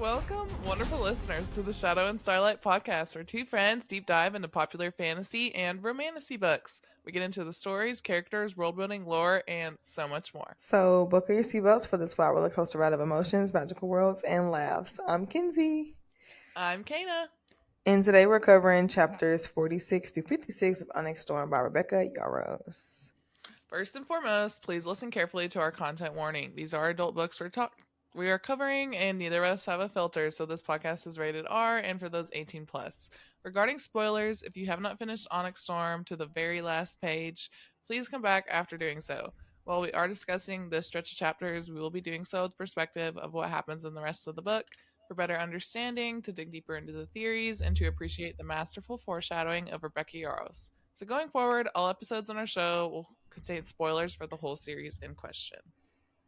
Welcome, wonderful listeners, to the Shadow and Starlight podcast, where two friends deep dive into popular fantasy and romantasy books. We get into the stories, characters, world building, lore, and so much more. So buckle your seatbelts for this wild roller coaster ride of emotions, magical worlds, and laughs. I'm Kinsey. I'm Kana. And today we're covering chapters 46 to 56 of Onyx Storm by Rebecca Yarros. First and foremost, please listen carefully to our content warning. These are adult books we are covering, and neither of us have a filter, so this podcast is rated R and for those 18 plus. Regarding spoilers, if you have not finished Onyx Storm to the very last page, please come back after doing so. While we are discussing this stretch of chapters, we will be doing so with perspective of what happens in the rest of the book, for better understanding, to dig deeper into the theories, and to appreciate the masterful foreshadowing of Rebecca Yarros. So going forward, all episodes on our show will contain spoilers for the whole series in question.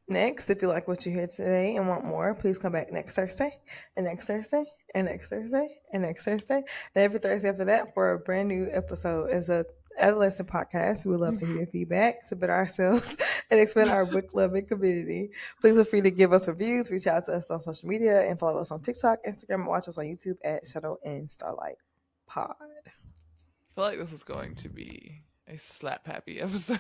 Next, if you like what you hear today and want more, please come back next Thursday, and next Thursday, and next Thursday, and next Thursday, and every Thursday after that for a brand new episode. As a adolescent podcast, we would love to hear your feedback to better ourselves and expand our book loving community. Please feel free to give us reviews, reach out to us on social media, and follow us on TikTok, Instagram, and watch us on YouTube at Shadow and Starlight Pod. I feel like this is going to be a slap happy episode.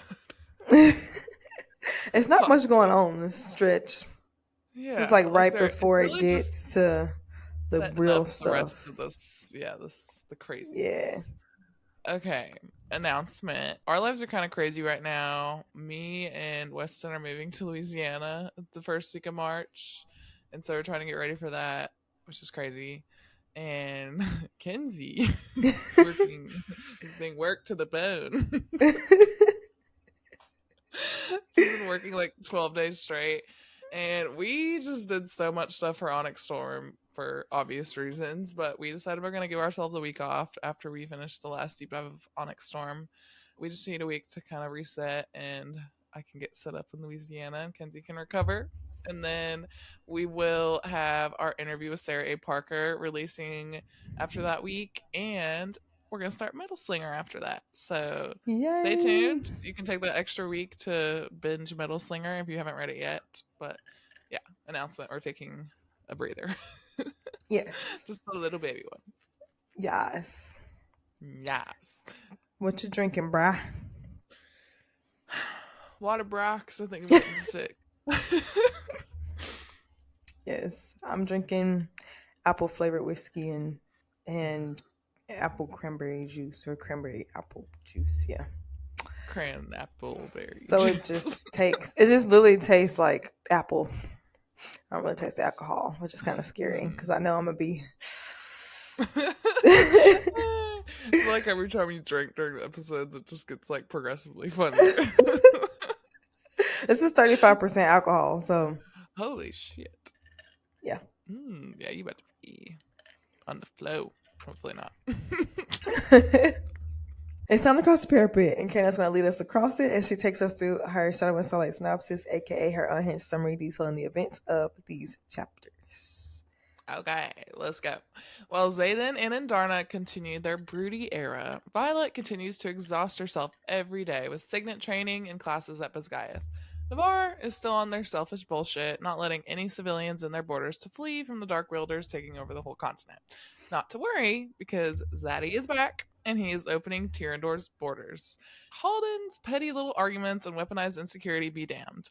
It's not much going on in this stretch. Yeah, this is like right before really it gets to the real stuff. The rest of this, the crazy. Yeah. Okay, announcement. Our lives are kind of crazy right now. Me and Weston are moving to Louisiana the first week of March, and so we're trying to get ready for that, which is crazy. And Kenzie is being worked to the bone. She's been working like 12 days straight, and we just did so much stuff for Onyx Storm for obvious reasons, but we decided we're going to give ourselves a week off after we finish the last deep dive of Onyx Storm. We just need a week to kind of reset, and I can get set up in Louisiana, and Kenzie can recover. And then we will have our interview with Sarah A. Parker releasing after that week, and we're going to start Metal Slinger after that. So Stay tuned. You can take that extra week to binge Metal Slinger if you haven't read it yet. But yeah, announcement, we're taking a breather. Yes. Just a little baby one. Yes. Yes. What you drinking, brah? Water, brah, because I think I'm getting sick. Yes. I'm drinking apple flavored whiskey and apple cranberry juice or cranberry apple juice. Yeah. Apple berry. So it just literally tastes like apple. I don't really taste the alcohol, which is kind of scary because I know I'm gonna be. Like every time you drink during the episodes, it just gets like progressively funnier. This is 35% alcohol, so. Holy shit. Yeah. Yeah, you better be on the flow. Hopefully not. It's time to cross the parapet, and Kana's going to lead us across it, and she takes us through her Shadow and Starlight synopsis, aka her unhinged summary detailing the events of these chapters. Okay, let's go. While Xaden and Andarna continue their broody era, Violet continues to exhaust herself every day with signet training and classes at Basgiath. Navarre is still on their selfish bullshit, not letting any civilians in their borders to flee from the Dark Wielders taking over the whole continent. Not to worry, because Xaddy is back, and he is opening Tyrandor's borders. Halden's petty little arguments and weaponized insecurity be damned.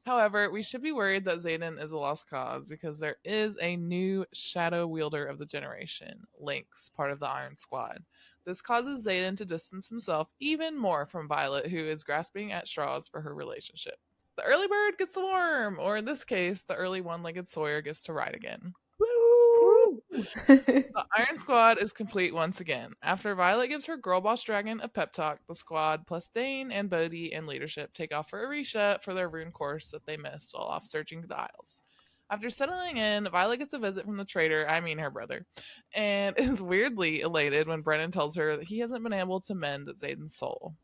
However, we should be worried that Xaden is a lost cause, because there is a new shadow wielder of the generation, Lynx, part of the Iron Squad. This causes Xaden to distance himself even more from Violet, who is grasping at straws for her relationship. The early bird gets the worm, or in this case, the early one-legged Sawyer gets to ride again. Woo! The Iron Squad is complete once again. After Violet gives her girl boss dragon a pep talk, the squad plus Dane and Bodhi and leadership take off for Arisha for their rune course that they missed while off searching the Isles. After settling in, Violet gets a visit from the traitor, her brother, and is weirdly elated when Brennan tells her that he hasn't been able to mend Xaden's soul.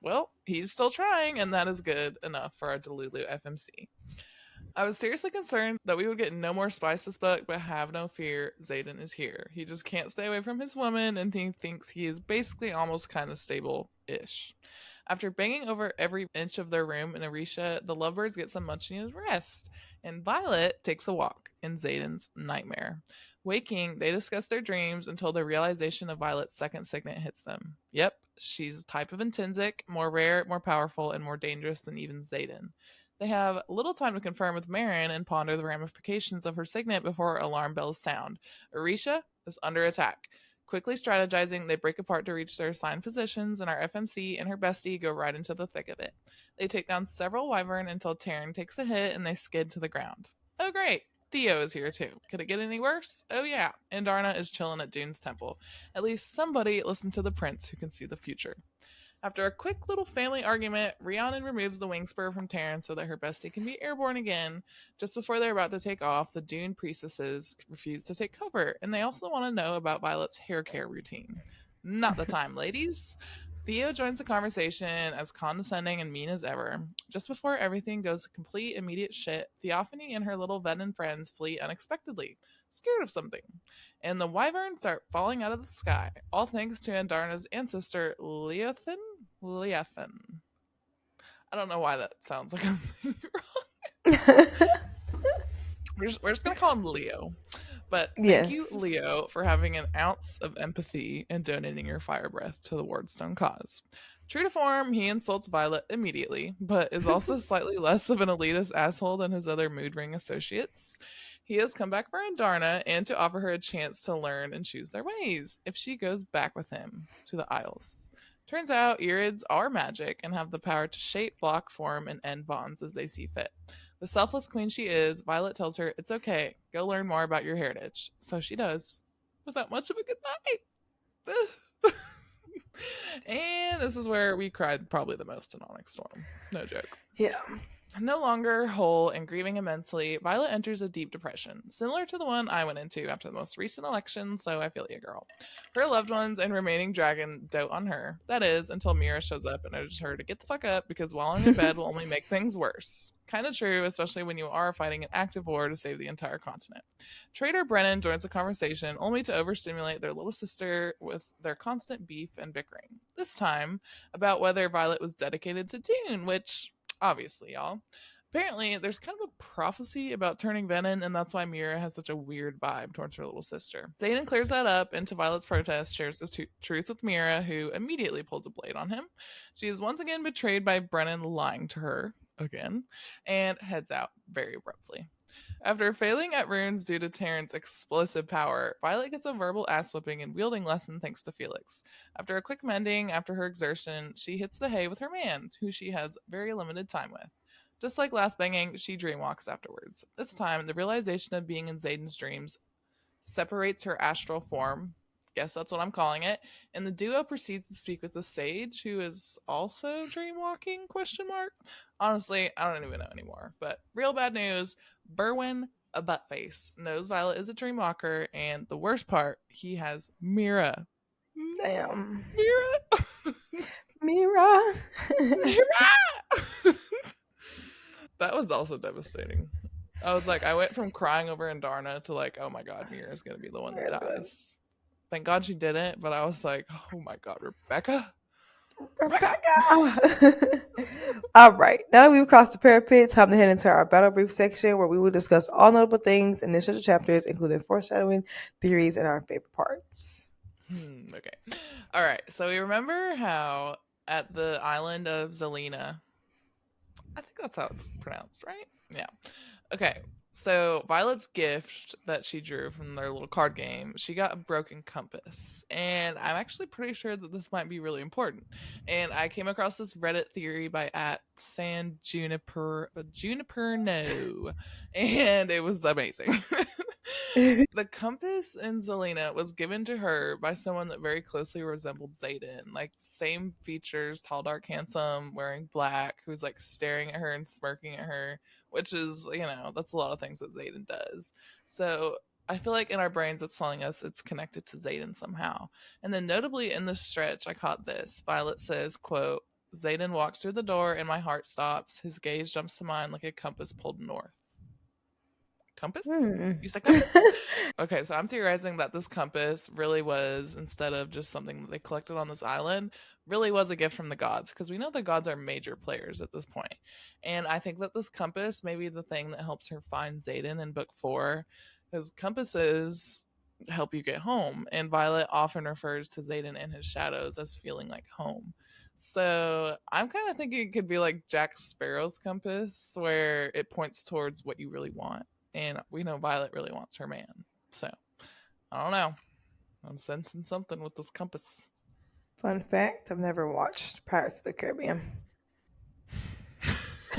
Well, he's still trying, and that is good enough for our Delulu FMC. I was seriously concerned that we would get no more spice this book, but have no fear, Xaden is here. He just can't stay away from his woman, and he thinks he is basically almost kind of stable-ish. After banging over every inch of their room in Arisha, the lovebirds get some much needed rest, and Violet takes a walk in Xaden's nightmare. Waking, they discuss their dreams until the realization of Violet's second signet hits them. Yep, she's a type of intrinsic, more rare, more powerful, and more dangerous than even Xaden. They have little time to confirm with Marin and ponder the ramifications of her signet before alarm bells sound. Arisha is under attack. Quickly strategizing, they break apart to reach their assigned positions, and our FMC and her bestie go right into the thick of it. They take down several wyvern until Taryn takes a hit and they skid to the ground. Oh, great! Theo is here too. Could it get any worse? Oh, yeah. Andarna is chilling at Dune's temple. At least somebody listened to the prince who can see the future. After a quick little family argument, Rhiannon removes the wing spur from Taryn so that her bestie can be airborne again. Just before they're about to take off, the Dune priestesses refuse to take cover, and they also want to know about Violet's hair care routine. Not the time, ladies. Theo joins the conversation as condescending and mean as ever. Just before everything goes to complete immediate shit, Theophany and her little venin friends flee unexpectedly, scared of something, and the wyverns start falling out of the sky, all thanks to Andarna's ancestor, Leothin? Leothin. I don't know why that sounds like I'm saying it wrong. We're just going to call him Leo. But thank you, Yes. Leo, for having an ounce of empathy and donating your fire breath to the Wardstone cause. True to form, he insults Violet immediately, but is also slightly less of an elitist asshole than his other mood ring associates. He has come back for Andarna and to offer her a chance to learn and choose their ways if she goes back with him to the Isles. Turns out Irids are magic and have the power to shape, block, form, and end bonds as they see fit. The selfless queen she is, Violet tells her it's okay. Go learn more about your heritage. So she does. Without much of a goodbye. And this is where we cried probably the most in Onyx Storm. No joke. Yeah. No longer whole and grieving immensely, Violet enters a deep depression, similar to the one I went into after the most recent election, so I feel you, girl. Her loved ones and remaining dragon dote on her. That is, until Mira shows up and urges her to get the fuck up because wallowing in bed will only make things worse. Kinda true, especially when you are fighting an active war to save the entire continent. Trader Brennan joins the conversation, only to overstimulate their little sister with their constant beef and bickering. This time, about whether Violet was dedicated to Dune, which obviously, y'all. Apparently, there's kind of a prophecy about turning venin, and that's why Mira has such a weird vibe towards her little sister. Xaden clears that up, and to Violet's protest, shares his truth with Mira, who immediately pulls a blade on him. She is once again betrayed by Brennan lying to her, again, and heads out very abruptly. After failing at runes due to Terran's explosive power, Violet gets a verbal ass whipping and wielding lesson thanks to Felix. After a quick mending after her exertion, she hits the hay with her man, who she has very limited time with. Just like last banging, she dreamwalks afterwards. This time, the realization of being in Xaden's dreams separates her astral form. Guess that's what I'm calling it. And the duo proceeds to speak with the sage, who is also dreamwalking? Question mark. Honestly, I don't even know anymore. But real bad news: Berwin, a buttface, knows Violet is a dreamwalker, and the worst part, he has Mira. Damn. Mira. Mira. Mira. That was also devastating. I was like, I went from crying over Andarna to like, oh my god, Mira's gonna be the one that dies. Thank God she didn't, but I was like, oh my god, Rebecca. Rebecca. All right. Now that we've crossed the parapet, time to head into our battle brief section where we will discuss all notable things in initial chapters, including foreshadowing, theories, and our favorite parts. Okay. All right. So we remember how at the island of Zelina, I think that's how it's pronounced, right? Yeah. Okay. So Violet's gift that she drew from their little card game, she got a broken compass. And I'm actually pretty sure that this might be really important. And I came across this Reddit theory by at San Juniper No. And it was amazing. The compass in Zelina was given to her by someone that very closely resembled Xaden. Like, same features, tall, dark, handsome, wearing black, who's like staring at her and smirking at her, which is, that's a lot of things that Xaden does. So I feel like in our brains it's telling us it's connected to Xaden somehow. And then notably in this stretch, I caught this. Violet says, quote, Xaden walks through the door and my heart stops. His gaze jumps to mine like a compass pulled north. Compass? Hmm. You said compass? Okay, so I'm theorizing that this compass really was, instead of just something that they collected on this island, really was a gift from the gods, because we know the gods are major players at this point. And I think that this compass may be the thing that helps her find Xaden in book 4, because compasses help you get home, and Violet often refers to Xaden and his shadows as feeling like home. So I'm kind of thinking it could be like Jack Sparrow's compass, where it points towards what you really want. And we know Violet really wants her man. So I don't know. I'm sensing something with this compass. Fun fact: I've never watched Pirates of the Caribbean.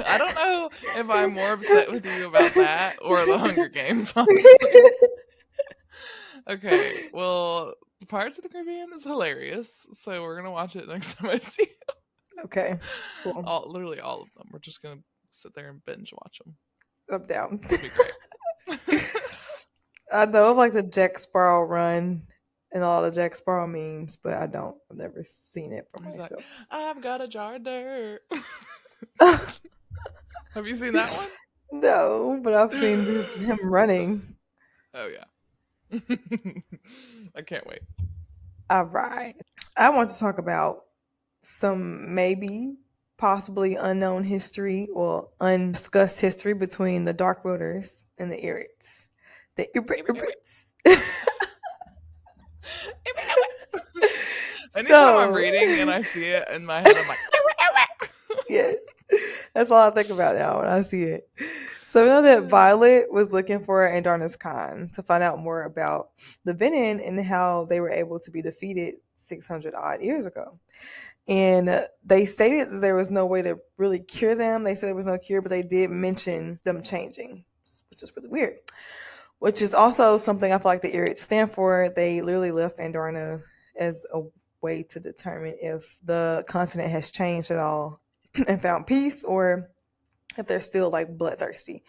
I don't know if I'm more upset with you about that or the Hunger Games, honestly. Okay, well, Pirates of the Caribbean is hilarious, so we're gonna watch it next time I see it. Okay, cool. Literally all of them. We're just gonna sit there and binge watch them. I'm down. It'll be great. I know of like the Jack Sparrow run and all the Jack Sparrow memes, but I don't. I've never seen it for He's like, myself. I've got a jar of dirt. Have you seen that one? No, but I've seen this him running. Oh yeah. I can't wait. All right. I want to talk about some maybe possibly unknown history or undiscussed history between the Dark Wielders and the Irits. The Irits. Anytime I'm So, reading and I see it in my head, I'm like, yes, that's all I think about now when I see it. So we know that Violet was looking for Andarna's Khan to find out more about the venin and how they were able to be defeated 600 odd years ago. And they stated that there was no way to really cure them. They said there was no cure, but they did mention them changing, which is really weird. Which is also something I feel like the Irits stand for. They literally left Andarna as a way to determine if the continent has changed at all and found peace, or if they're still like bloodthirsty.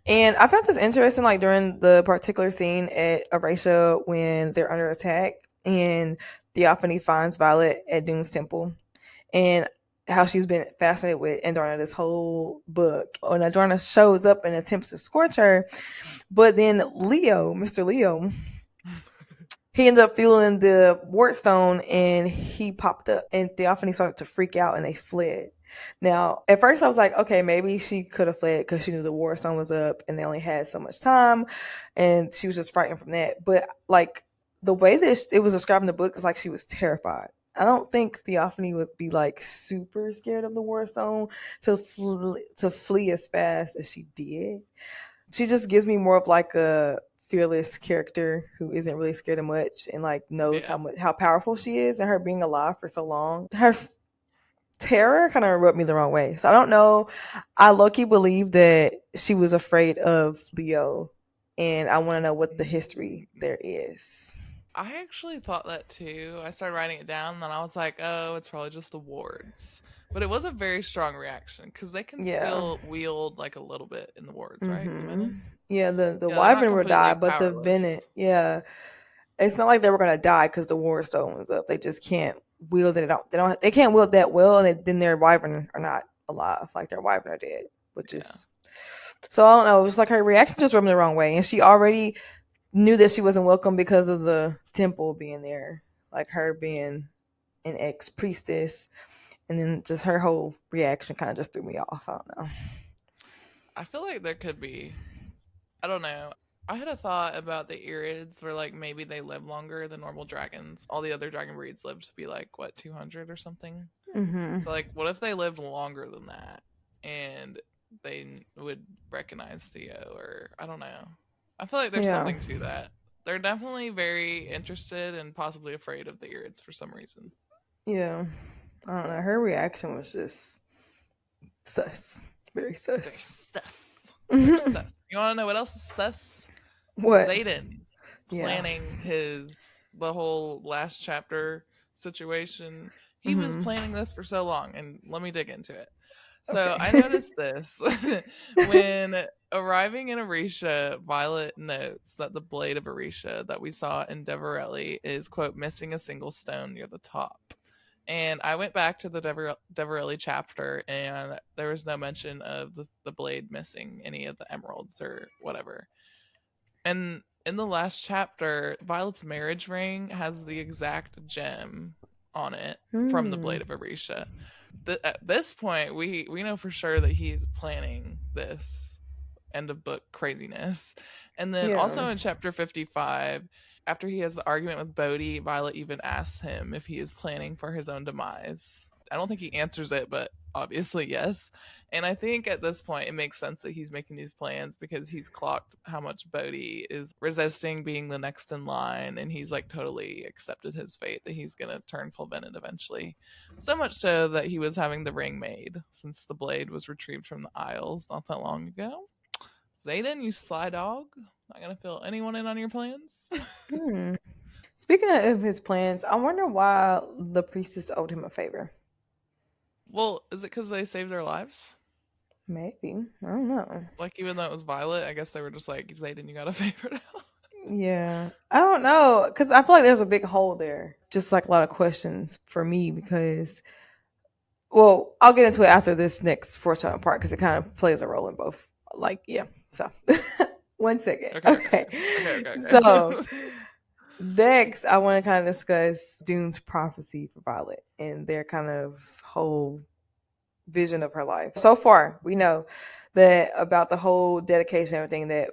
And I found this interesting, like during the particular scene at Arisha when they're under attack and Theophany finds Violet at Dune's temple, and how she's been fascinated with Andarna this whole book. When Andarna shows up and attempts to scorch her, but then Leo, Mr. Leo, he ended up feeling the wart stone and he popped up, and Theophany started to freak out and they fled. Now, at first I was like, okay, maybe she could have fled because she knew the wart stone was up and they only had so much time and she was just frightened from that. But like the way that it was described in the book is like she was terrified. I don't think Theophany would be like super scared of the wart stone to flee as fast as she did. She just gives me more of like a fearless character who isn't really scared of much and like knows yeah. how powerful she is, and her being alive for so long. Her terror kind of rubbed me the wrong way. So I don't know. I low-key believe that she was afraid of Leo, and I want to know what the history there is. I actually thought that too. I started writing it down, and then I was like, oh, it's probably just the wards. But it was a very strong reaction because they can Yeah. still wield like a little bit in the wards, right? The Mm-hmm. venom. Yeah, the Yeah, they're not wyvern would die, completely but the powerless. Bennett, yeah, it's not like they were gonna die because the war stone was up. They just can't wield it. They can't wield that well, and then their wyvern are not alive. Like their wyvern are dead, which Yeah. is so I don't know. It was like her reaction just rubbed me the wrong way, and she already knew that she wasn't welcome because of the temple being there, like her being an ex priestess, and then just her whole reaction kind of just threw me off. I don't know. I feel like there could be. I don't know. I had a thought about the Irids where like maybe they live longer than normal dragons. All the other dragon breeds live to be like what 200 or something. Mm-hmm. So like what if they lived longer than that and they would recognize Theo, or I don't know. I feel like there's Yeah, something to that. They're definitely very interested and possibly afraid of the Irids for some reason. yeah. I don't know. Her reaction was just sus. Very They're sus. sus. They're sus. You want to know what else is sus? What? Xaden Yeah. planning the whole last chapter situation. He was Mm-hmm. planning this for so long, and let me dig into it. So Okay. I noticed this when arriving in Orisha, Violet notes that the blade of Orisha that we saw in Deverelli is, quote, missing a single stone near the top. And I went back to the Deverelli chapter, and there was no mention of the blade missing any of the emeralds or whatever. And in the last chapter, Violet's marriage ring has the exact gem on it from the Hmm. Blade of Orisha. At this point, we know for sure that he's planning this end of book craziness. And then Yeah. also in chapter 55, after he has the argument with Bodhi, Violet even asks him if he is planning for his own demise. I don't think he answers it, but obviously yes. And I think at this point it makes sense that he's making these plans because he's clocked how much Bodhi is resisting being the next in line, and he's like totally accepted his fate that he's gonna turn full venin eventually. So much so that he was having the ring made since the blade was retrieved from the Isles not that long ago. Xaden, you sly dog. Not gonna fill anyone in on your plans. Hmm. Speaking of his plans, I wonder why the priestess owed him a favor. Well, is it because they saved their lives? Maybe. I don't know. Like, even though it was Violet, I guess they were just like, Xaden, you got a favor now. Yeah. I don't know. Because I feel like there's a big hole there. Just like a lot of questions for me because, well, I'll get into it after this next foreshadowing part because it kind of plays a role in both. Like, yeah. So, one second. Okay, okay, Okay. okay, okay, okay, So, okay. next, I want to kind of discuss Dune's prophecy for Violet and their kind of whole vision of her life. So far, we know that about the whole dedication, everything that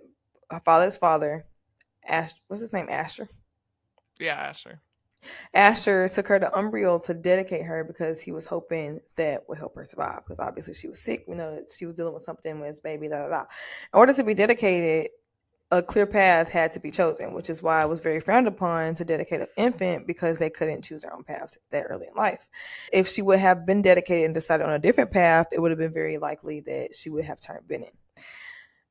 Violet's father, what's his name, Asher. Yeah, Asher. Asher took her to Umbriel to dedicate her because he was hoping that would help her survive. Because obviously she was sick. We know that she was dealing with something with his baby. Da da da. In order to be dedicated, a clear path had to be chosen, which is why it was very frowned upon to dedicate an infant because they couldn't choose their own paths that early in life. If she would have been dedicated and decided on a different path, it would have been very likely that she would have turned venin.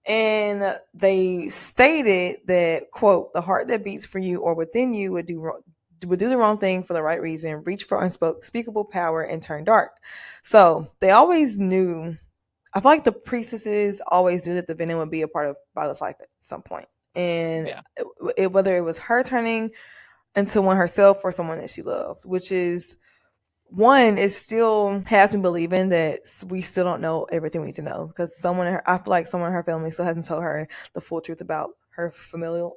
And they stated that, quote, the heart that beats for you or within you would do the wrong thing for the right reason, reach for unspeakable power, and turn dark. So they always knew. I feel like the priestesses always knew that the venom would be a part of Violet's life at some point. And Yeah. whether it was her turning into one herself or someone that she loved, which is one, it still has me believing that we still don't know everything we need to know because I feel like someone in her family still hasn't told her the full truth about her familial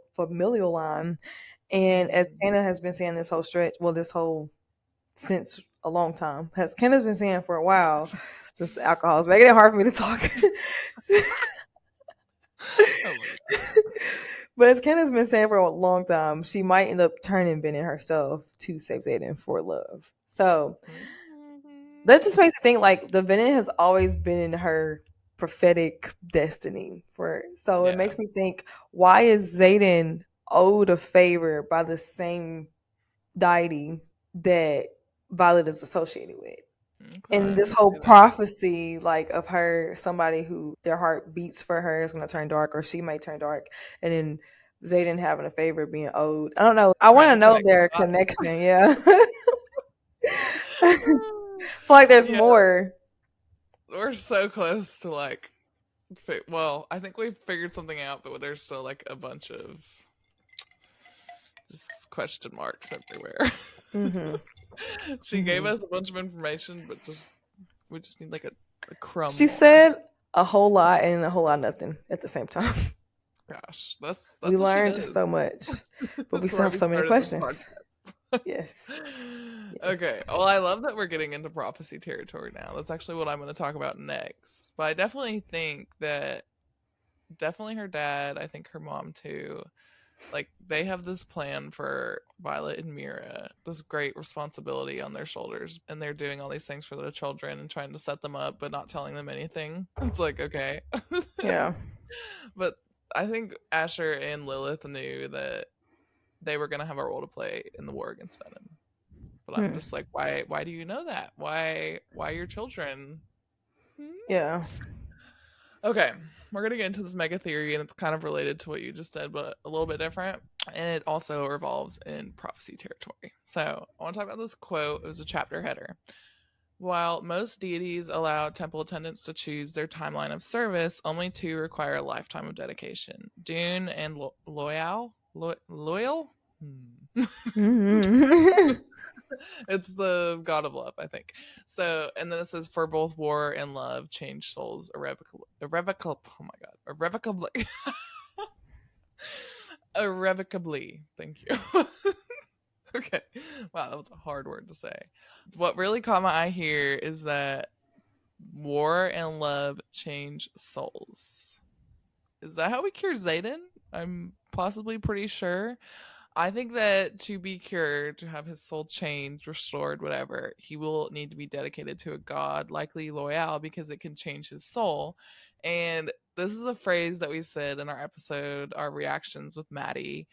line. And as Mm-hmm. Anna has been saying this whole stretch, well, this whole since a long time, as Kenna's been saying for a while, just the alcohol is making it hard for me to talk. Oh my god. But as Kenna's been saying for a long time, she might end up turning Bennett herself to save Xaden for love. So that just makes me think like the Bennett has always been her prophetic destiny for. So it Yeah. makes me think, why is Xaden owed a favor by the same deity that Violet is associated with? And Okay, I this can whole see that. prophecy, like of her, somebody who their heart beats for her is going to turn dark, or she might turn dark, and then Xaden having a favor being owed. I don't know. I want Trying to to know connect the their dots. connection. Yeah, I feel like there's Yeah, more. we're so close to like. Well, I think we've figured something out, but there's still like a bunch of just question marks everywhere. Hmm. She gave Hmm. us a bunch of information, but just we just need like a crumb She more. said a whole lot and a whole lot of nothing at the same time. Gosh, We that's what she learned does. so much, but we That's still why have we so many started this questions. podcast. Yes. Okay, Yes. well, I love that we're getting into prophecy territory now. That's actually what I'm going to talk about next. But I definitely think that definitely her dad, I think her mom too, like they have this plan for Violet and Mira, this great responsibility on their shoulders, and they're doing all these things for their children and trying to set them up, but not telling them anything. It's like, okay. Yeah. But I think Asher and Lilith knew that they were going to have a role to play in the war against Venom. But I'm Hmm. just like, why do you know that? Why your children? Hmm? Yeah. Okay, we're gonna get into this mega theory, and it's kind of related to what you just did, but a little bit different. And it also revolves in prophecy territory. So I want to talk about this quote. It was a chapter header. While most deities allow temple attendants to choose their timeline of service, only two require a lifetime of dedication: Dune and Loyal. Loyal? Hmm. It's the god of love, I think. So, and then it says, for both war and love, change souls irrevocably. Oh my god, irrevocably. Irrevocably. Thank you. Okay. Wow, that was a hard word to say. What really caught my eye here is that war and love change souls. Is that how we cure Xaden? I'm possibly pretty sure. I think that to be cured, to have his soul changed, restored, whatever, he will need to be dedicated to a god, likely loyal, because it can change his soul. And this is a phrase that we said in our episode, our reactions with Maddie,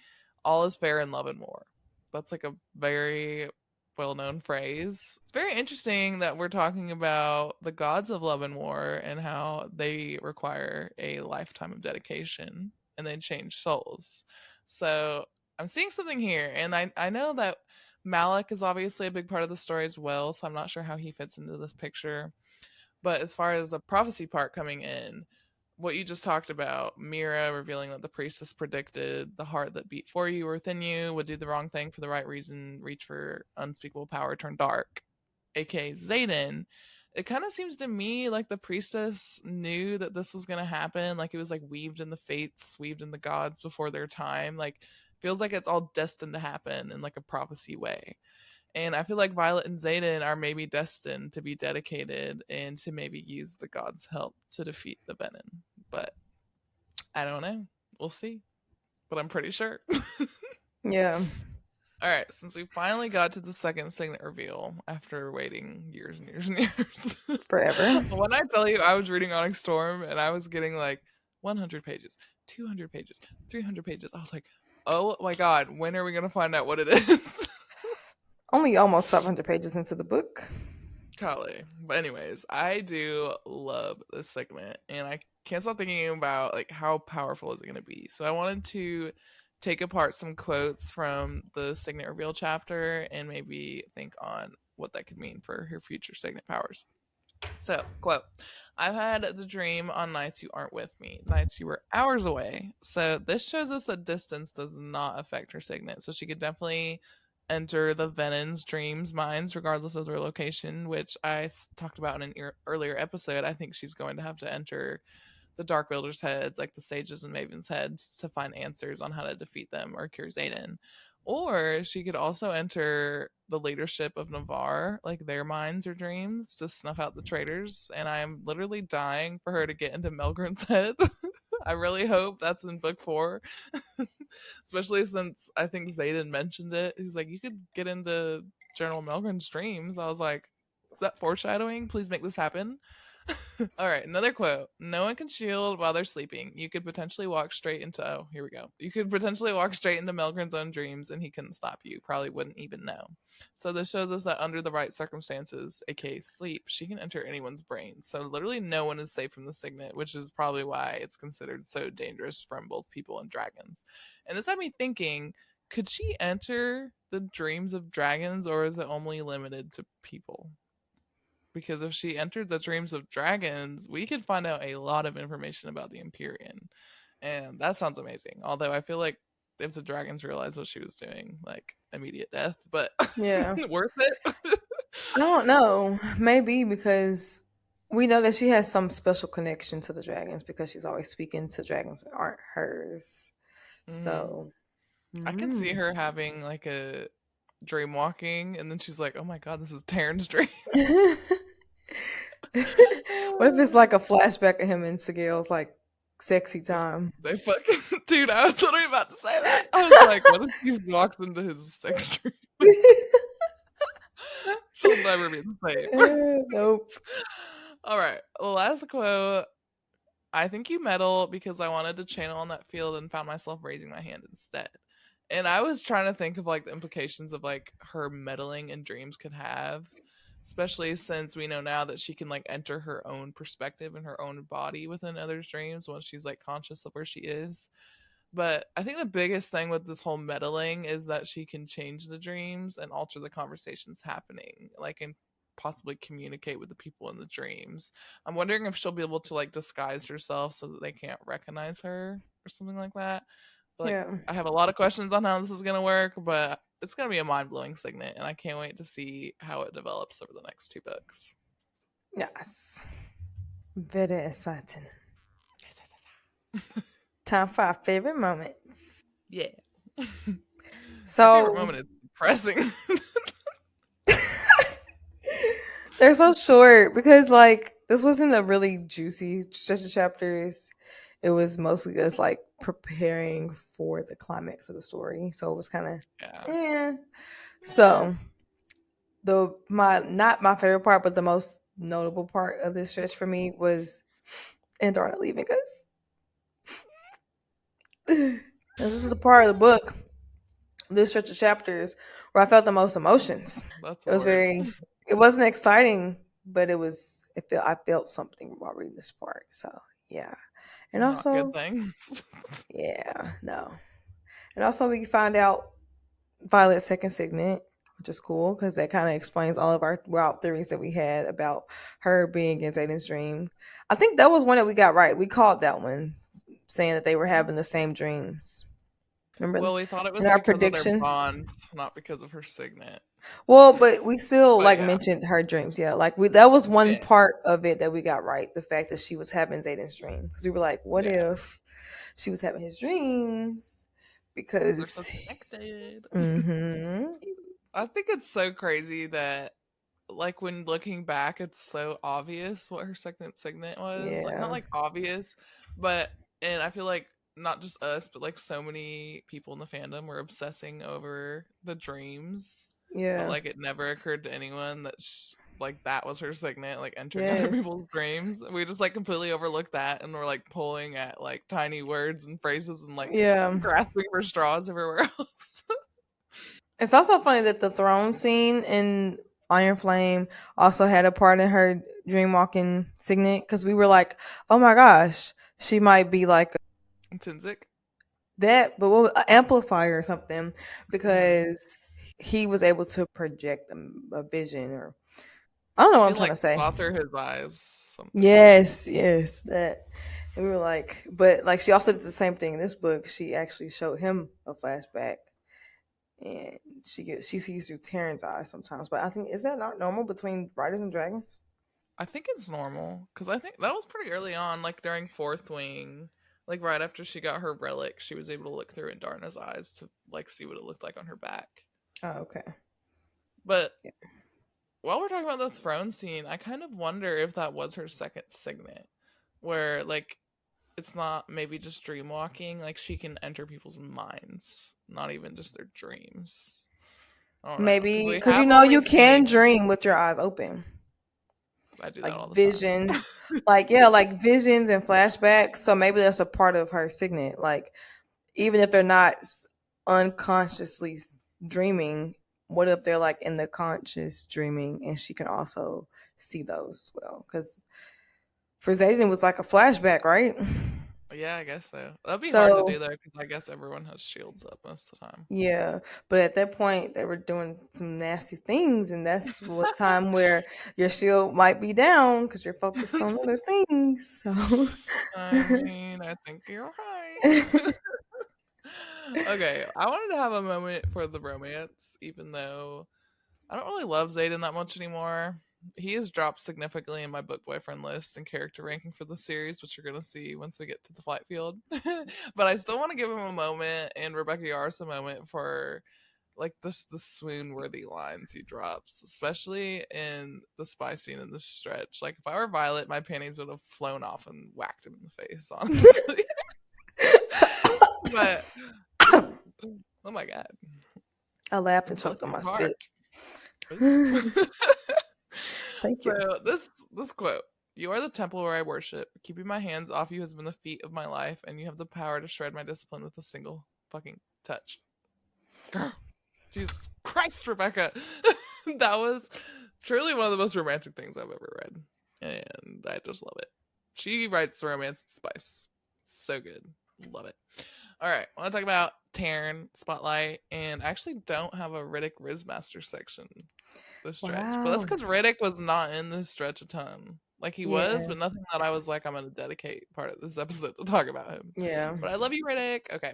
all is fair in love and war. That's like a very well known phrase. It's very interesting that we're talking about the gods of love and war and how they require a lifetime of dedication and they change souls. So I'm seeing something here, and I know that Malik is obviously a big part of the story as well, so I'm not sure how he fits into this picture. But as far as the prophecy part coming in, what you just talked about, Mira revealing that the priestess predicted the heart that beat for you or within you would do the wrong thing for the right reason, reach for unspeakable power, turn dark, aka Xaden. It kind of seems to me like the priestess knew that this was going to happen. Like it was like weaved in the fates, weaved in the gods before their time. Like feels like it's all destined to happen in like a prophecy way. And I feel like Violet and Xaden are maybe destined to be dedicated and to maybe use the gods' help to defeat the venin. But I don't know. We'll see. But I'm pretty sure. Yeah. All right, since we finally got to the second signet reveal after waiting years and years and years. Forever. When I tell you I was reading Onyx Storm and I was getting like 100 pages, 200 pages, 300 pages, I was like, oh my god, when are we going to find out what it is? Only almost 500 pages into the book. Golly. But anyways, I do love this segment and I can't stop thinking about like how powerful is it going to be. So I wanted to take apart some quotes from the signet reveal chapter and maybe think on what that could mean for her future signet powers. So, quote, I've had the dream on nights you aren't with me, nights you were hours away. So, this shows us that distance does not affect her signet. So, she could definitely enter the Venin's dreams minds, regardless of their location, which I talked about in an earlier episode. I think she's going to have to enter the Dark Wielders' heads, like the Sages and Mavens' heads, to find answers on how to defeat them or cure Xaden. Or she could also enter the leadership of Navarre, like their minds or dreams, to snuff out the traitors. And I'm literally dying for her to get into Melgren's head. I really hope that's in book 4. Especially since I think Xaden mentioned it. He's like, you could get into General Melgren's dreams. I was like, is that foreshadowing? Please make this happen. All right, another quote. No one can shield while they're sleeping. You could potentially walk straight into, oh, here we go. You could potentially walk straight into Melgren's own dreams and he couldn't stop you. Probably wouldn't even know. So this shows us that under the right circumstances, aka sleep, she can enter anyone's brain. So literally no one is safe from the signet, which is probably why it's considered so dangerous from both people and dragons. And this had me thinking, could she enter the dreams of dragons or is it only limited to people? Because if she entered the dreams of dragons, we could find out a lot of information about the Empyrean. And that sounds amazing. Although I feel like if the dragons realized what she was doing, like immediate death, but Yeah. worth it. I don't know. Maybe because we know that she has some special connection to the dragons because she's always speaking to dragons that aren't hers. Hmm. So, I could see her having like a dreamwalking, and then she's like, "Oh my god, this is Taryn's dream." what if it's like a flashback of him and Sigil's like sexy time? They fucking dude. I was literally about to say that. I was like, "What if she walks into his sex dream?" She'll never be the same. Nope. All right, last quote. I think you meddle because I wanted to channel on that field and found myself raising my hand instead. And I was trying to think of like the implications of like her meddling in dreams could have, especially since we know now that she can like enter her own perspective and her own body within others' dreams once she's like conscious of where she is. But I think the biggest thing with this whole meddling is that she can change the dreams and alter the conversations happening, like and possibly communicate with the people in the dreams. I'm wondering if she'll be able to like disguise herself so that they can't recognize her or something like that. But like Yeah. I have a lot of questions on how this is gonna work, but it's gonna be a mind blowing signet, and I can't wait to see how it develops over the next 2 books. Yes. Very exciting. Time for our favorite moments. Yeah. Your favorite So moment is depressing. they're so short because like this wasn't a really juicy stretch of chapters. It was mostly just like preparing for the climax of the story. So it was kind of Yeah. eh. Eh. So the my not my favorite part, but the most notable part of this stretch for me was Andarna leaving us. This is the part of the book, this stretch of chapters, where I felt the most emotions. That's It was horrid. very, it wasn't exciting, but it was. It felt I felt something while reading this part. So yeah, and Not good also things. yeah, no, and also we find out Violet's second signet, which is cool because that kind of explains all of our wild theories that we had about her being in Xaden's dream. I think that was one that we got right. We called that one, saying that they were having the same dreams. Remember Well, we thought it in was our because of their predictions? bond, not because of her signet. Well, but we still But like yeah. mentioned her dreams. Yeah, like we that was one Yeah. part of it that we got right. The fact that she was having Xaden's dream because we were like, what Yeah. if she was having his dreams? Because they're so Because connected. mm-hmm, I think it's so crazy that, like, when looking back, it's so obvious what her second signet was. Like, not yeah, like obvious, but, and I feel like not just us, but like so many people in the fandom were obsessing over the dreams, but yeah, like it never occurred to anyone that like that was her signet, like entering other yes, people's dreams. We just like completely overlooked that, and we're like pulling at like tiny words and phrases and like yeah. grasping for straws everywhere else. It's also funny that the throne scene in Iron Flame also had a part in her dreamwalking signet because we were like, oh my gosh, she might be like Intrinsic. that, but what was, amplifier or something Hmm. because he was able to project a vision or I don't know what She I'm trying like to say. saw through his eyes, something. Yes, yes, that. And we were like, but like she also did the same thing in this book. She actually showed him a flashback, and she sees through Taryn's eyes sometimes. But I think is that not normal between writers and dragons? I think it's normal because I think that was pretty early on, like during Fourth Wing, like right after she got her relic, she was able to look through Andarna's eyes to like see what it looked like on her back. Oh, okay. But Yeah. while we're talking about the throne scene, I kind of wonder if that was her second signet, where like it's not maybe just dream walking, like she can enter people's minds, not even just their dreams. I don't know because Maybe we because you have know only you can seen. dream with your eyes open, I do that like all the time. visions, like yeah, like visions and flashbacks. So maybe that's a part of her signet. Like even if they're not unconsciously dreaming, what if they're like in the conscious dreaming and she can also see those as well? Because for Xaden, it was like a flashback, right? Yeah, I guess so. That'd be hard to So do though, because I guess everyone has shields up most of the time. yeah, but at that point they were doing some nasty things, and that's what time where your shield might be down because you're focused on other things. So I mean, I think you're right. Okay, I wanted to have a moment for the romance, even though I don't really love Xaden that much anymore. He has dropped significantly in my book boyfriend list and character ranking for the series, which you're gonna see once we get to the flight field. But I still want to give him a moment and Rebecca Yarros a moment for like the swoon worthy lines he drops, especially in the spy scene in this stretch. Like if I were Violet, my panties would have flown off and whacked him in the face, honestly. But ooh, oh my god, I laughed and bless choked on your my spit. heart. Ooh. Thank So you. this quote: "You are the temple where I worship. Keeping my hands off you has been the feat of my life, and you have the power to shred my discipline with a single fucking touch." Girl, Jesus Christ, Rebecca, that was truly one of the most romantic things I've ever read, and I just love it. She writes romance and spice, so good, love it. All right, I want to talk about Taryn Spotlight, and I actually don't have a Riddick Rizmaster section this stretch, but that's Wow. because Riddick was not in this stretch a ton. Like he was, Yeah. but nothing that I was like, I'm gonna dedicate part of this episode to talk about him. Yeah. But I love you, Riddick. Okay.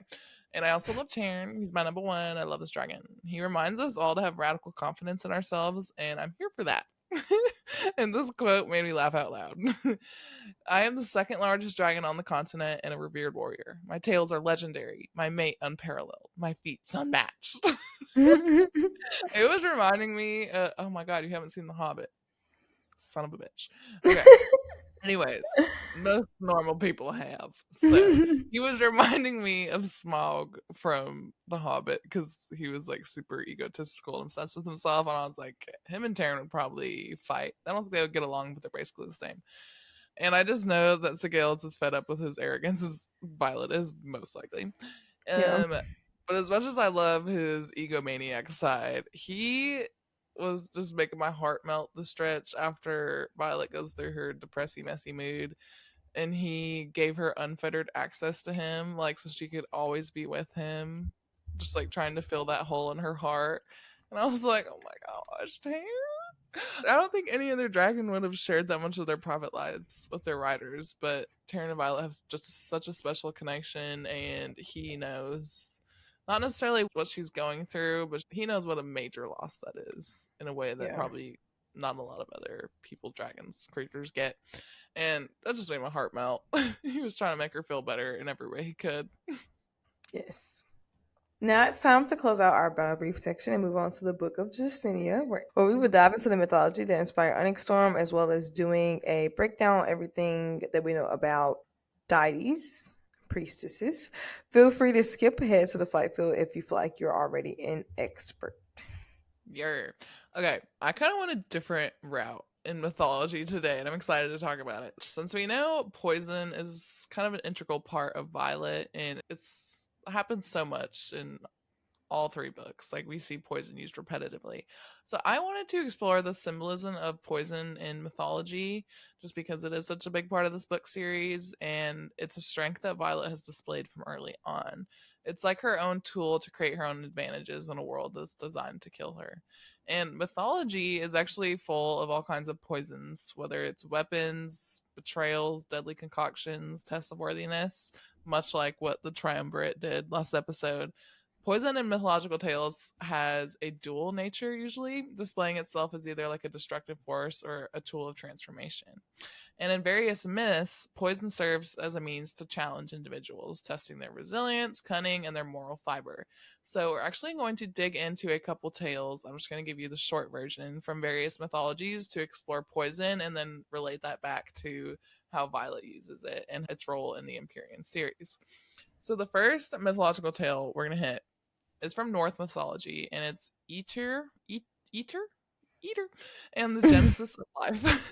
And I also love Taryn. He's my number one. I love this dragon. He reminds us all to have radical confidence in ourselves, and I'm here for that. And this quote made me laugh out loud. I am the second largest dragon on the continent and a revered warrior. My tales are legendary, my mate unparalleled, my feats unmatched. It was reminding me, oh my god, you haven't seen The Hobbit. Son of a bitch. Okay. Anyways, most normal people have. So he was reminding me of Smaug from The Hobbit because he was like super egotistical and obsessed with himself. And I was like, him and Taran would probably fight. I don't think they would get along, but they're basically the same. And I just know that Sigale is as fed up with his arrogance as Violet is, most likely. Yeah. But as much as I love his egomaniac side, he was just making my heart melt the stretch after Violet goes through her depressing, messy mood. And he gave her unfettered access to him, like, so she could always be with him, just like trying to fill that hole in her heart. And I was like, oh my gosh, damn. I don't think any other dragon would have shared that much of their private lives with their riders, but Taran and Violet have just such a special connection, and he knows not necessarily what she's going through, but he knows what a major loss that is in a way that Yeah. probably not a lot of other people, dragons, creatures get. And that just made my heart melt. He was trying to make her feel better in every way he could. Yes. Now it's time to close out our battle brief section and move on to the Book of Justinia, where we would dive into the mythology that inspired Onyx Storm, as well as doing a breakdown on everything that we know about deities, priestesses. Feel free to skip ahead to the fight field if you feel like you're already an expert. Yeah. Okay, I kind of want a different route in mythology today, and I'm excited to talk about it. Since we know poison is kind of an integral part of Violet, and it's happens so much in all three books. Like, we see poison used repetitively. So I wanted to explore the symbolism of poison in mythology, just because it is such a big part of this book series, and it's a strength that Violet has displayed from early on. It's like her own tool to create her own advantages in a world that's designed to kill her. And mythology is actually full of all kinds of poisons, whether it's weapons, betrayals, deadly concoctions, tests of worthiness, much like what the Triumvirate did last episode. Poison in mythological tales has a dual nature, usually, displaying itself as either like a destructive force or a tool of transformation. And in various myths, poison serves as a means to challenge individuals, testing their resilience, cunning, and their moral fiber. So we're actually going to dig into a couple tales. I'm just going to give you the short version from various mythologies to explore poison and then relate that back to how Violet uses it and its role in the Empyrean series. So the first mythological tale we're going to hit is from Norse mythology, and it's Eater, Eater, and the genesis of life.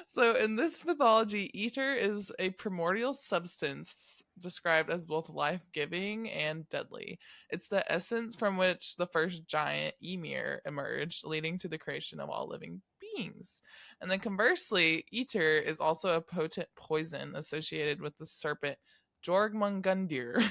So in this mythology, ether is a primordial substance described as both life-giving and deadly. It's the essence from which the first giant Ymir emerged, leading to the creation of all living beings. And then conversely, ether is also a potent poison associated with the serpent Jorgmungundir,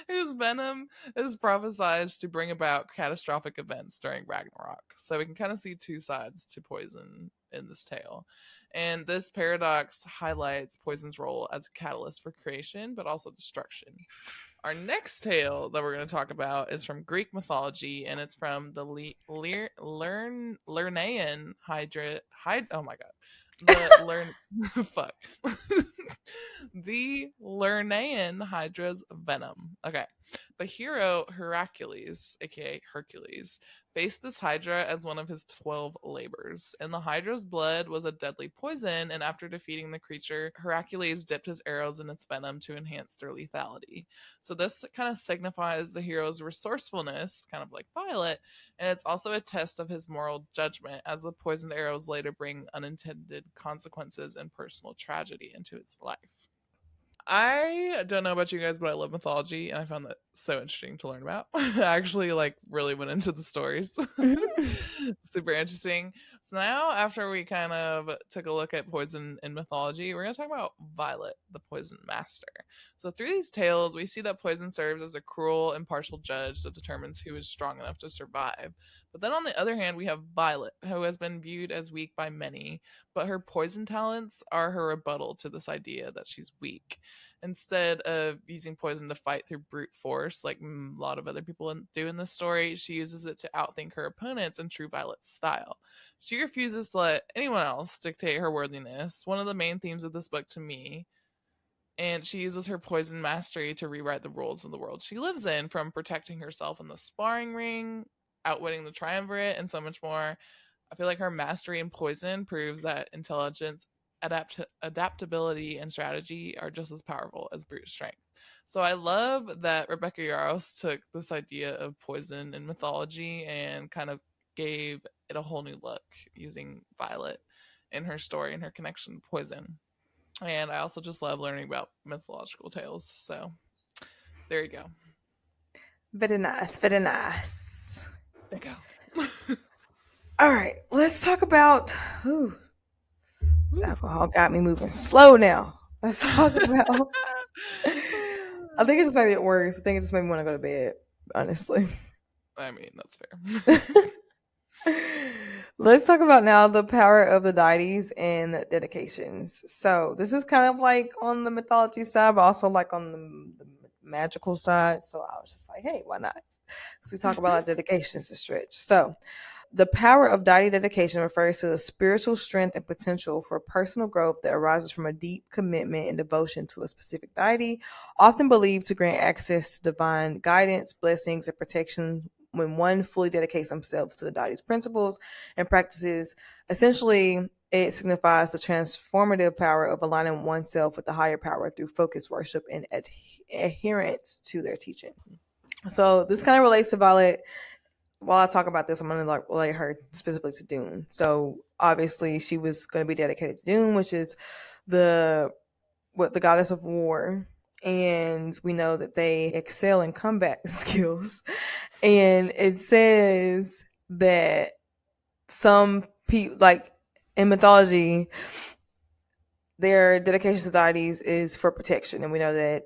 whose venom is prophesied to bring about catastrophic events during Ragnarok. So we can kind of see two sides to poison in this tale. And this paradox highlights poison's role as a catalyst for creation, but also destruction. Our next tale that we're going to talk about is from Greek mythology, and it's from the Lernaean oh my god. Fuck. The Lernaean Hydra's venom. Okay. The hero Heracles, aka Hercules, faced this Hydra as one of his 12 labors, and the Hydra's blood was a deadly poison, and after defeating the creature, Heracles dipped his arrows in its venom to enhance their lethality. So this kind of signifies the hero's resourcefulness, kind of like Violet, and it's also a test of his moral judgment, as the poisoned arrows later bring unintended consequences and personal tragedy into its life. I don't know about you guys, but I love mythology, and I found that so interesting to learn about. I actually like really went into the stories. Super interesting. So now, after we kind of took a look at poison in mythology, we're going to talk about Violet, the poison master. So through these tales, we see that poison serves as a cruel, impartial judge that determines who is strong enough to survive. But then on the other hand, we have Violet, who has been viewed as weak by many, but her poison talents are her rebuttal to this idea that she's weak. Instead of using poison to fight through brute force, like a lot of other people do in this story, she uses it to outthink her opponents in true Violet's style. She refuses to let anyone else dictate her worthiness, one of the main themes of this book to me, and she uses her poison mastery to rewrite the rules of the world she lives in, from protecting herself in the sparring ring, outwitting the triumvirate, and so much more. I feel like her mastery in poison proves that intelligence, adaptability, and strategy are just as powerful as brute strength. So I love that Rebecca Yarros took this idea of poison in mythology and kind of gave it a whole new look using Violet in her story and her connection to poison. And I also just love learning about mythological tales. So there you go. Very nice, very nice. There you go. All right, let's talk about. Ooh, alcohol got me moving slow now. Let's talk about. I think it just made me worse. I think it just made me want to go to bed, honestly. I mean, that's fair. Let's talk about now the power of the deities and dedications. So this is kind of like on the mythology side, but also like on the magical side. So I was just like, hey, why not? Because we talk about our dedications to stretch. So the power of deity dedication refers to the spiritual strength and potential for personal growth that arises from a deep commitment and devotion to a specific deity, often believed to grant access to divine guidance, blessings, and protection when one fully dedicates himself to the deity's principles and practices. Essentially, it signifies the transformative power of aligning oneself with the higher power through focused worship and adherence to their teaching. So this kind of relates to Violet. While I talk about this, I'm going to relate her specifically to Dune. So obviously, she was going to be dedicated to Dune, which is the goddess of war, and we know that they excel in combat skills. And it says that some people, like in mythology, their dedication to deities is for protection, and we know that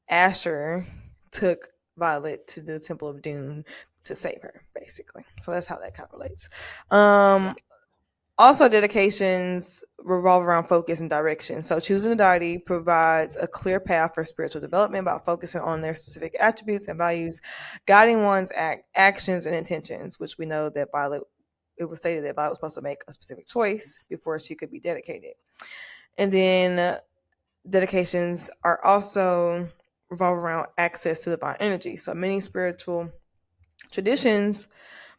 Asher took Violet to the Temple of Doom to save her, basically. So that's how that kind of relates. Nice. Also, dedications revolve around focus and direction. So, choosing a deity provides a clear path for spiritual development by focusing on their specific attributes and values, guiding one's actions and intentions, which we know that Violet, it was stated that Violet was supposed to make a specific choice before she could be dedicated. And then dedications are also revolve around access to divine energy. So, many spiritual traditions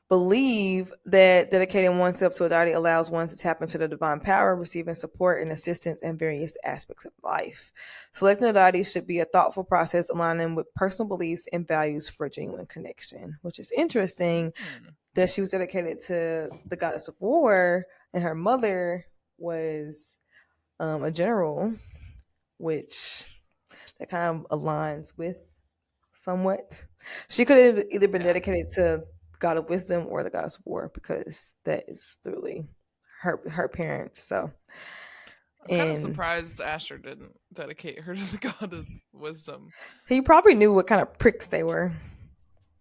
believe that dedicating oneself to a deity allows one to tap into the divine power, receiving support and assistance in various aspects of life. Selecting a deity should be a thoughtful process aligning with personal beliefs and values for genuine connection, which is interesting that she was dedicated to the goddess of war and her mother was a general, which that kind of aligns with somewhat. She could have either been dedicated to God of Wisdom or the Goddess of War because that is literally her parents. So, I'm kind of and surprised Asher didn't dedicate her to the God of Wisdom. he probably knew what kind of pricks they were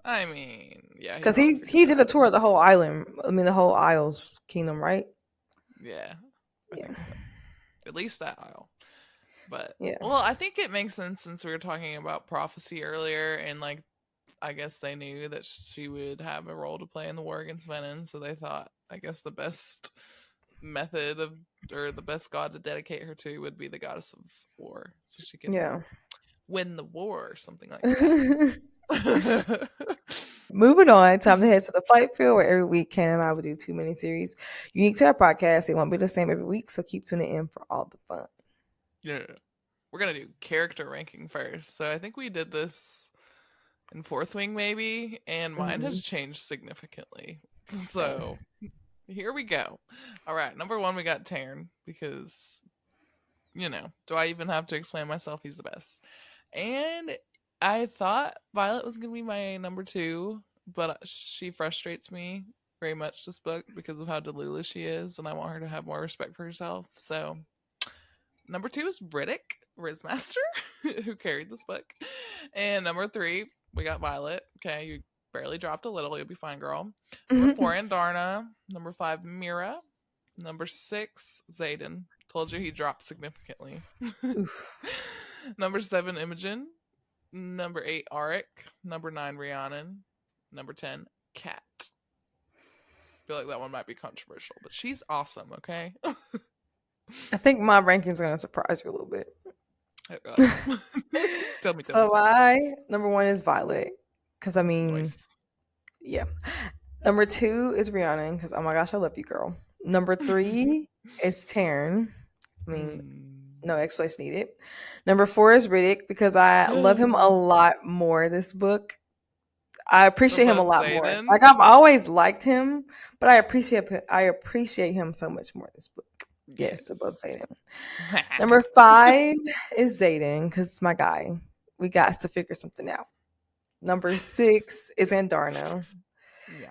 I mean, yeah, he because probably he figured did a that. tour of the whole island. I mean, the whole Isles Kingdom, right? Yeah, I Yeah, think so. At least that aisle. But, yeah, well, I think it makes sense since we were talking about prophecy earlier, and like, I guess they knew that she would have a role to play in the war against Venin, so they thought, I guess, the best method of, or the best god to dedicate her to would be the goddess of war, so she can yeah. win the war or something like that. Moving on, time to head to the fight field where every week Ken and I will do 2 mini-series unique to our podcast. It won't be the same every week, so keep tuning in for all the fun. Yeah. We're gonna do character ranking first. So I think we did this in fourth wing maybe, and mine has changed significantly. Same. So here we go. All right, number one we got Tarn because do I even have to explain myself? He's the best. And I thought Violet was gonna be my number two, but she frustrates me very much this book because of how delulu she is, and I want her to have more respect for herself. So number two is Riddick, Rizmaster, who carried this book. And number three, we got Violet. Okay, barely dropped a little. You'll be fine, girl. Number 4, Andarna. Number 5, Mira. Number 6, Xaden. Told you he dropped significantly. Number 7, Imogen. Number 8, Arik. Number 9, Rhiannon. Number 10, Kat. I feel like that one might be controversial, but she's awesome, okay? I think my rankings are going to surprise you a little bit. Tell me. So number 1 is Violet. Because, I mean, Nice. Yeah. Number 2 is Rhiannon. Because, oh my gosh, I love you, girl. Number 3 is Taryn. I mean, no explanation needed. Number 4 is Riddick. Because I love him a lot more this book. I appreciate him a lot Xaden? more. Like, I've always liked him, but I appreciate him so much more in this book. Yes, above Xaden. Number 5 is Xaden, because my guy. We got to figure something out. Number 6 is Andarna.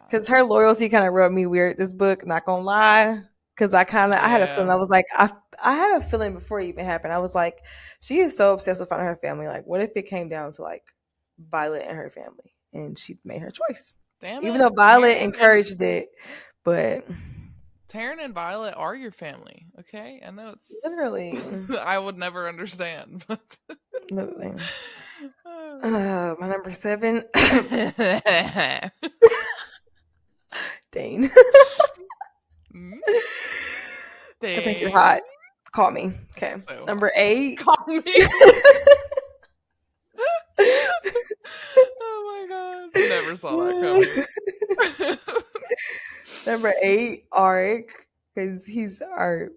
Because her loyalty kind of rubbed me weird this book, not gonna lie. Because I had a feeling, I was like, I had a feeling before it even happened. I was like, she is so obsessed with finding her family. Like, what if it came down to like Violet and her family? And she made her choice. Even though Violet encouraged it, but Taryn and Violet are your family, okay? I know it's literally I would never understand, but literally. My number 7. Dane. I think you're hot. Call me. Okay. So number 8. Call me. Oh my god. Never saw that coming. Number 8, Arik, because he's our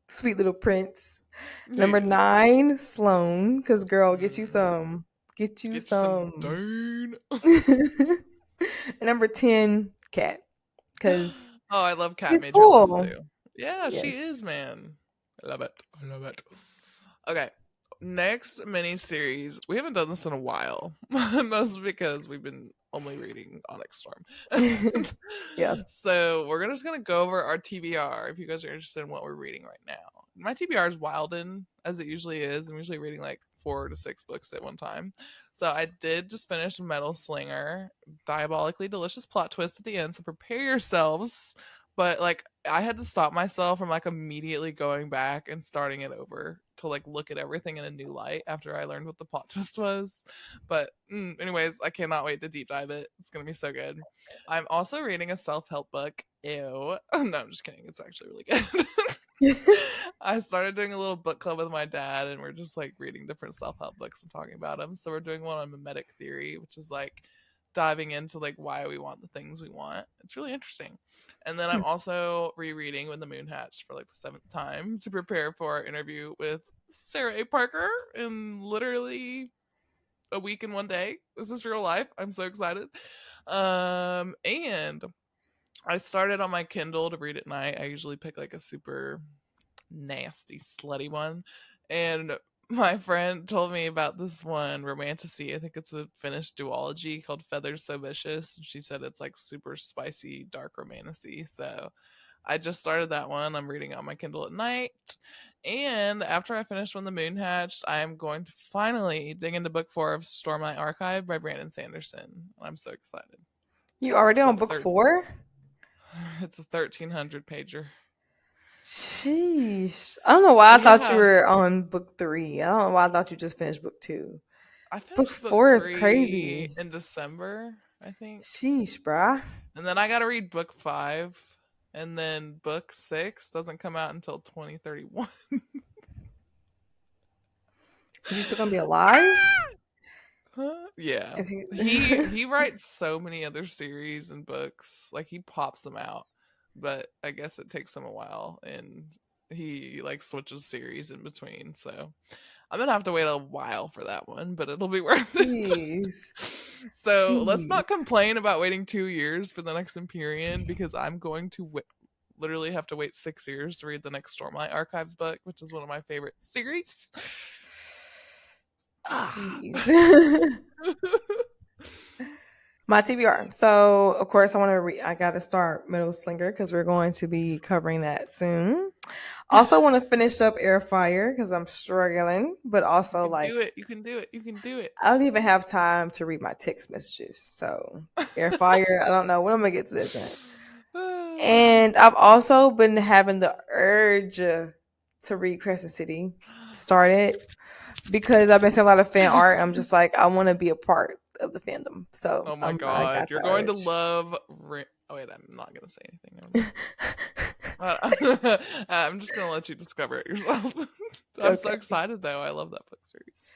sweet little prince. Number 9, Sloan, because girl, get you some. Dane. And number 10, Kat, because I love Kat. She's made cool. your list too. Yeah, yes. She is, man. I love it. Okay. Next mini series. We haven't done this in a while. Mostly because we've been only reading Onyx Storm. Yeah. So we're just gonna go over our TBR if you guys are interested in what we're reading right now. My TBR is Wilden, as it usually is. I'm usually reading like 4 to 6 books at one time. So I did just finish Metal Slinger. Diabolically delicious plot twist at the end, so prepare yourselves. But like I had to stop myself from like immediately going back and starting it over to like look at everything in a new light after I learned what the plot twist was. But anyways, I cannot wait to deep dive it. It's gonna be so good. I'm also reading a self-help book. Ew. No, I'm just kidding. It's actually really good. I started doing a little book club with my dad, and we're just like reading different self-help books and talking about them. So we're doing one on mimetic theory, which is like diving into like why we want the things we want. It's really interesting. And then I'm also rereading When the Moon Hatched for like the 7th time to prepare for our interview with Sarah A. Parker in literally a week and 1 day. This is real life. I'm so excited. And I started on my Kindle to read at night. I usually pick like a super nasty, slutty one. And my friend told me about this one, Romantasy. I think it's a Finnish duology called Feathers So Vicious. She said it's like super spicy, dark romantasy. So I just started that one. I'm reading on my Kindle at night. And after I finish When the Moon Hatched, I'm going to finally dig into book 4 of Stormlight Archive by Brandon Sanderson. I'm so excited. You already on book 4? It's a 1,300 pager. Sheesh. I don't know why I thought you were on book 3. I don't know why I thought you just finished book 2. I finished book 4 is crazy. In December, I think. Sheesh, bruh. And then I gotta read book 5. And then book 6 doesn't come out until 2031. Is he still gonna be alive? Huh? Yeah. He writes so many other series and books. Like he pops them out. But I guess it takes him a while, and he like switches series in between. So I'm gonna have to wait a while for that one, but it'll be worth it. So let's not complain about waiting 2 years for the next Empyrean, because I'm going to literally have to wait 6 years to read the next Stormlight Archives book, which is one of my favorite series. My TBR. So, of course, I got to start Metal Slinger because we're going to be covering that soon. Also want to finish up Air Fire because I'm struggling, but You also can like do it. You can do it. You can do it. I don't even have time to read my text messages. So Air Fire, I don't know when I'm gonna get to that joint. And I've also been having the urge to read Crescent City. Started because I've been seeing a lot of fan art. I'm just like I want to be a part of the fandom. So Oh my I god, got you're the going to urge. love. Oh wait, I'm not gonna say anything. Never mind. I'm just gonna let you discover it yourself. I'm so Okay. excited though. I love that book series.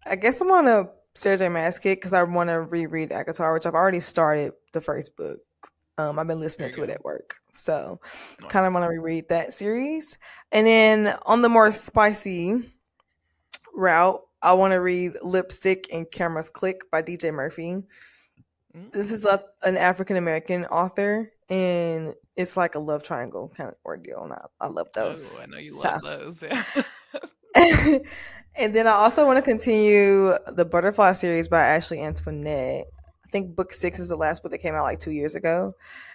I guess I'm on a Sarah J. Maas kick because I want to reread Akatar, which I've already started the first book. I've been There listening you to it go. at work, so kind of Nice. want to reread that series. And then on the more spicy route, I want to read "Lipstick and Cameras Click" by DJ Murphy. This is Mm. an African American author, and it's like a love triangle kind of ordeal. And I love Oh, those. I know you So love those. Yeah. and then I also want to continue the Butterfly series by Ashley Antoinette. I think book 6 is the last book that came out like 2 years ago,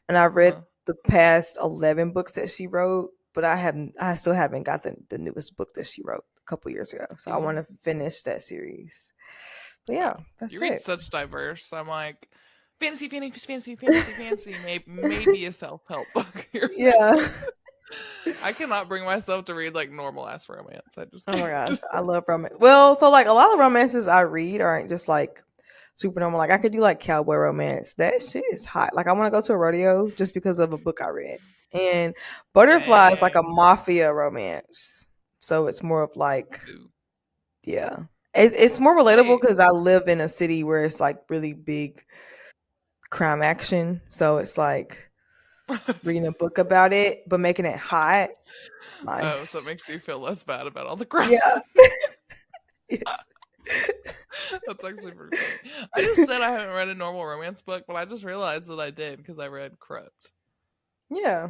and I've read Uh-huh. the past 11 books that she wrote, but I still haven't got the newest book that she wrote a couple years ago. So I want You to finish that series. But yeah, wow. You that's read it. such diverse. I'm like fantasy, fantasy, fantasy, fantasy, fantasy. Maybe a self help book here. Yeah. I cannot bring myself to read like normal ass romance. I just Oh my can't. gosh, I love romance. Well, so like a lot of romances I read aren't just like super normal. Like I could do like cowboy romance. That shit is hot. Like I want to go to a rodeo just because of a book I read. And Butterfly is like a Dang. mafia romance. So it's more of like, Ooh. yeah. It's more relatable Wait. because I live in a city where it's like really big crime action. So it's like reading a book about it, but making it hot. It's Oh, so it nice. makes you feel less bad about all the crime. Yeah. Yes. That's actually pretty funny. I just said I haven't read a normal romance book, but I just realized that I did because I read Corrupt. Yeah.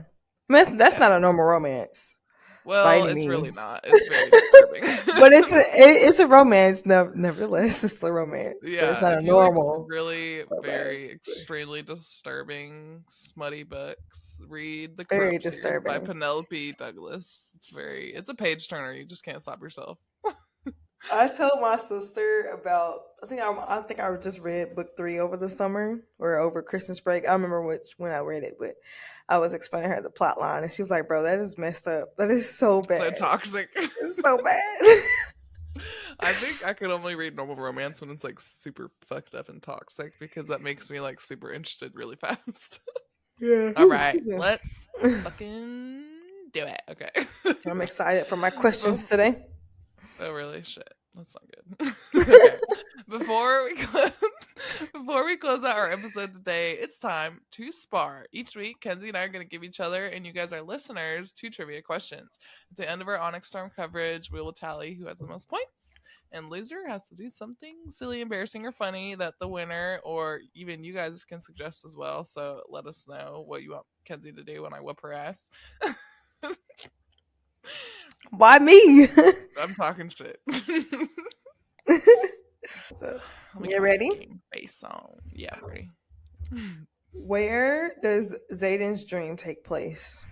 I mean, that's Yeah. not a normal romance by Well, any it's really means. not. It's very disturbing. But it's a romance. No, nevertheless, it's a romance, but it's Yeah, not a if you like normal really very romance. extremely disturbing smutty books, read The Very Corrupt series by disturbing. Penelope Douglas. It's a page turner. You just can't stop yourself. I told my sister about. I think I just read book 3 over the summer or over Christmas break. I don't remember which when I read it, but I was explaining her the plot line, and she was like, "Bro, that is messed up. That is so So bad. toxic. It's so bad." I think I could only read normal romance when it's like super fucked up and toxic because that makes me like super interested really fast. Yeah. All Ooh, right, excuse me. let's fucking do it. Okay. I'm excited for my Bef- questions today. oh really? Shit, that's not good. Okay. Before we close, before we close out our episode today, it's time to spar. Each week, Kenzie and I are going to give each other and you guys, our listeners, 2 trivia questions. At the end of our Onyx Storm coverage, we will tally who has the most points, and loser has to do something silly, embarrassing, or funny that the winner, or even you guys, can suggest as well. So let us know what you want Kenzie to do when I whip her ass. Why me? I'm talking shit. So, Let me you get my ready? game face on. Yeah, I'm ready. Where does Xaden's dream take place?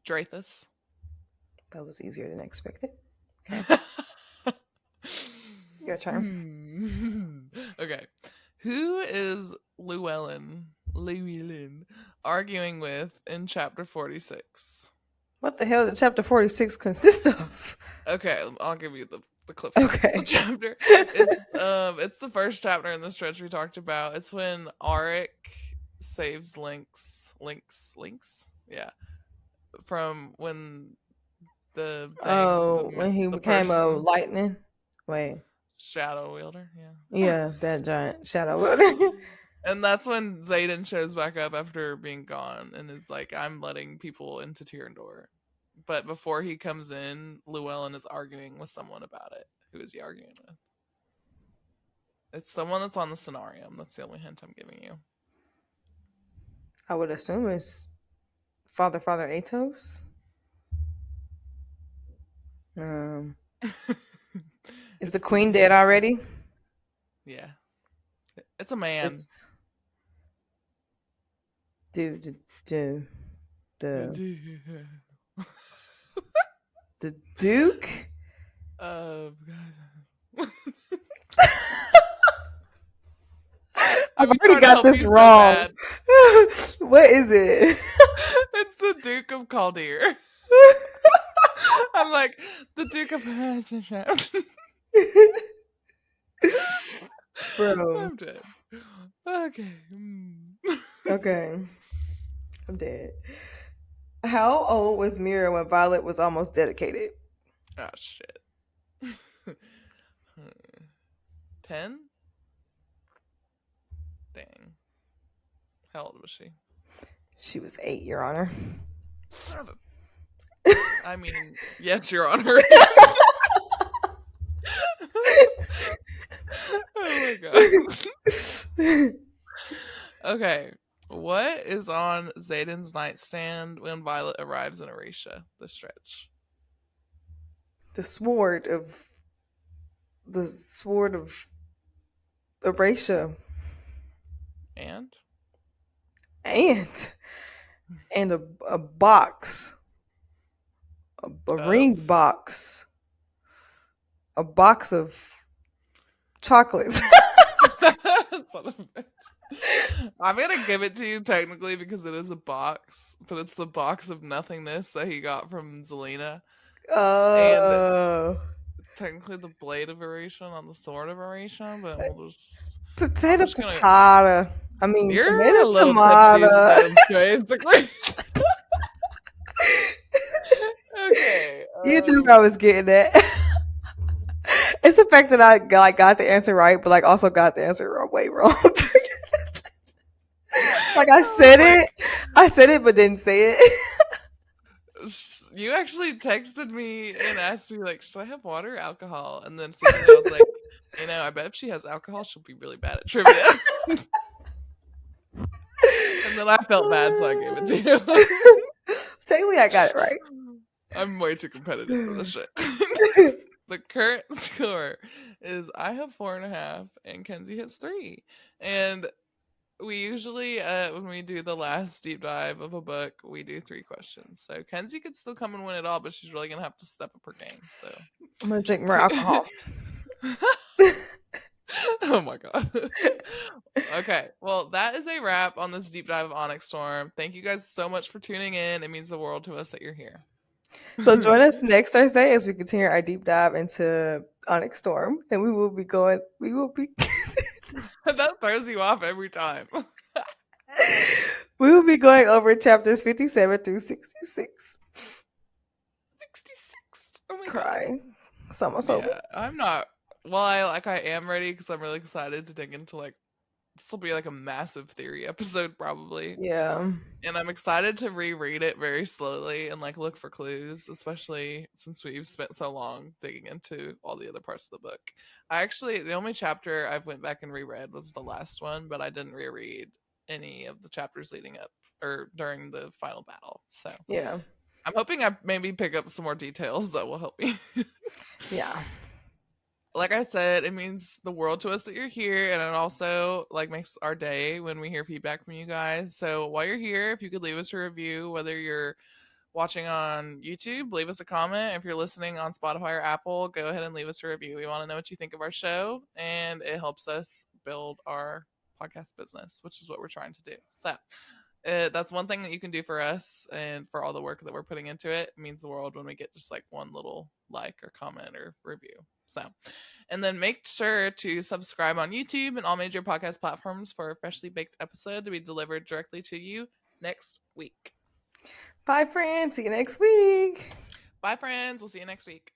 Drathus. That was easier than expected. Okay, your turn. Okay. Who is Llewellyn arguing with in chapter 46? What the hell did chapter 46 consist of? Okay, I'll give you the cliff notes of the Okay. chapter. It's the first chapter in the stretch we talked about. It's when Auric saves Lynx. Yeah. From when Oh, when he the became a person lightning. Wait. shadow wielder, yeah. Yeah, that giant shadow welder. And that's when Xaden shows back up after being gone and is like, I'm letting people into Tyrandor. But before he comes in, Llewellyn is arguing with someone about it. Who is he arguing with? It's someone that's on the scenarium. That's the only hint I'm giving you. I would assume it's Father Atos. Um, is the It's the queen dead already? yeah. It's a man. It's do do do the The Duke? God. I've I've been already trying to got help this you so wrong. bad. What is it? It's the Duke of Caldeer. I'm like, the Duke of Bro. I'm dead. Okay. Okay. I'm dead. How old was Mira when Violet was almost dedicated? Oh shit. 10? Dang. How old was she? She was 8, Your Honor. Son of a. I mean, yes, Your Honor. Oh my god. Okay. What is on Xaden's nightstand when Violet arrives in Arisha? The stretch. the sword of the sword of Erasure And? and and a box, a ring Of? box, a box of chocolates. Son of a bitch. I'm gonna give it to you technically because it is a box, but it's the box of nothingness that he got from Zelina. And uh, it's technically the blade of Oration on the sword of Oration, but we'll just. I'm potato, just gonna. potato. I mean, You're tomato, a little tipsy, is tomato. what I'm basically. Okay. You knew where I was getting at. It's the fact that I got the answer right, but like also got the answer wrong, way wrong. Like Oh my. I said it, but didn't say it. You actually texted me and asked me like, should I have water or alcohol? And then secretly I was like, I bet if she has alcohol, she'll be really bad at trivia. And then I felt bad, so I gave it to you. Technically, I got it right. I'm way too competitive for this shit. The current score is I have 4.5 and Kenzie has 3. And we usually, when we do the last deep dive of a book, we do 3 questions. So Kenzie could still come and win it all, but she's really gonna have to step up her game. So I'm gonna drink more alcohol. Oh my god. Okay, well, that is a wrap on this deep dive of Onyx Storm. Thank you guys so much for tuning in. It means the world to us that you're here. So join us next Thursday as we continue our deep dive into Onyx Storm, and we will be going. We will be. That throws you off every time. We will be going over chapters 57 through 66. 66. Oh my god. Cry. It's almost over. Yeah, I'm not. Well, I am ready because I'm really excited to dig into like this will be like a massive theory episode probably. Yeah. And I'm excited to reread it very slowly and like look for clues, especially since we've spent so long digging into all the other parts of the book. The only chapter I've went back and reread was the last one, but I didn't reread any of the chapters leading up or during the final battle. So Yeah. I'm hoping I maybe pick up some more details that will help me. Yeah. Like I said, it means the world to us that you're here, and it also like makes our day when we hear feedback from you guys. So while you're here, if you could leave us a review, whether you're watching on YouTube, leave us a comment. If you're listening on Spotify or Apple, go ahead and leave us a review. We want to know what you think of our show, and it helps us build our podcast business, which is what we're trying to do. So that's one thing that you can do for us and for all the work that we're putting into it. It means the world when we get just like one little like or comment or review. So, and then make sure to subscribe on YouTube and all major podcast platforms for a freshly baked episode to be delivered directly to you next week. Bye, friends. See you next week. Bye, friends. We'll see you next week.